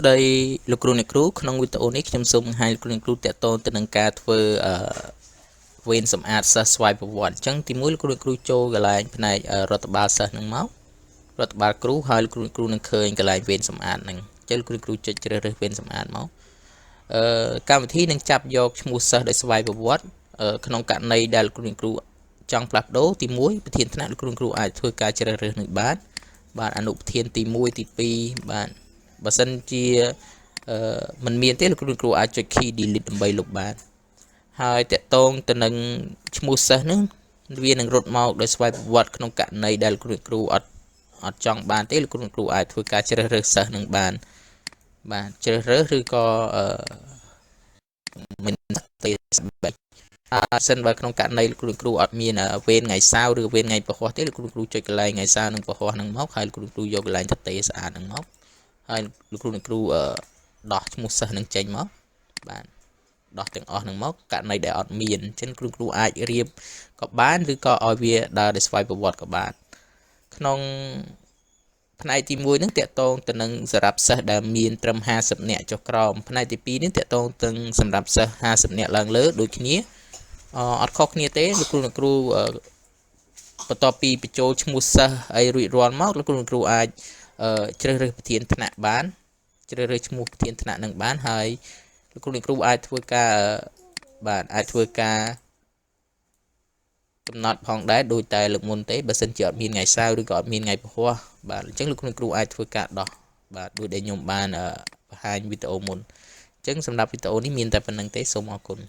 đây lục rùa này cú không video nàyខ្ញុំសូមបង្ហាញលោកគ្រូតេតតទៅនឹងការធ្វើវេនសម្អាតសិស្សស្វ័យប្រវត្តិអញ្ចឹងទីមួយលោកគ្រូចូលកន្លែងផ្នែករដ្ឋបាលសិស្សនឹងមករដ្ឋបាលគ្រូហើយលោកគ្រូនឹងឃើញកន្លែងវេនសម្អាតនឹងអញ្ចឹងលោកគ្រូចុចជ្រើសរើសវេនសម្អាតមកកម្មវិធីនឹងចាប់យកឈ្មោះសិស្សដោយស្វ័យប្រវត្តិក្នុងករណីដែលលោកគ្រូចង់ផ្លាស់ប្ដូរទីមួយប្រធានថ្នាក់លោកគ្រូអាចធ្វើការជ្រើសរើសនឹងបានអនុប្រធានទី1ទី2បានបើសិនជាមិនមានទេលោកគ្រូអាចចុច key delete ដើម្បីលុបបានហើយតកតងទៅនឹងឈ្មោះសិស្សនឹងវានឹងរត់មកដោយស្វ័យប្រវត្តិក្នុងករណីដែលលោកគ្រូអត់ចង់បានទេលោកគ្រូអាចធ្វើការជ្រើសរើសសិស្សនឹងបានជ្រើសរើសឬក៏មិនទេស្បែកសិនបើក្នុងករណីលោកគ្រូអត់មានវេនថ្ងៃសៅរ៍ឬវេនថ្ងៃពហុទេលោកគ្រូចុចកន្លែងថ្ងៃសៅរ៍និងពហុនឹងមកហើយលោកគ្រូយកកន្លែងទទេស្អាតនឹងមកហើយលោកគ្រូដោះឈ្មោះសិស្សនឹងចេញមកបានដោះទាំងអស់នឹងមកករណីដែលអត់មានអញ្ចឹងគ្រូអាចរៀបក៏បានឬក៏ឲ្យវាដើរដោយស្វ័យប្រវត្តិក៏បានក្នុងផ្នែកទី1នឹងតកតងទៅនឹងសម្រាប់សិស្សដែលមានត្រឹម50នាក់ចុះក្រោមផ្នែកទី2នេះតកតងទៅសម្រាប់សិស្ស50នាក់ឡើងលើដូចគ្នាអត់ខុសគ្នាទេលោកគ្រូបន្ទាប់ពីបញ្ចូលឈ្មោះសិស្សឲ្យរួចរាល់មកលោកគ្រូអាចជ្រើសរើសប្រធានថ្នាក់បានជ្រើសរើសឈ្មោះប្រធានថ្នាក់នឹងបានហើយលោកគ្រូអាចធ្វើការកំណត់ផងដែរដូចតែលើកមុនទេបើសិនជាអត់មានថ្ងៃសៅរ៍ឬក៏អត់មានថ្ងៃពហុបាទអញ្ចឹងលោកគ្រូអាចធ្វើការដោះបាទដូចដែលខ្ញុំបានបង្ហាញវីដេអូមុនអញ្ចឹងសម្រាប់វីដេអូនេះមានតែប៉ុណ្្នឹងទេសូមអរគុណ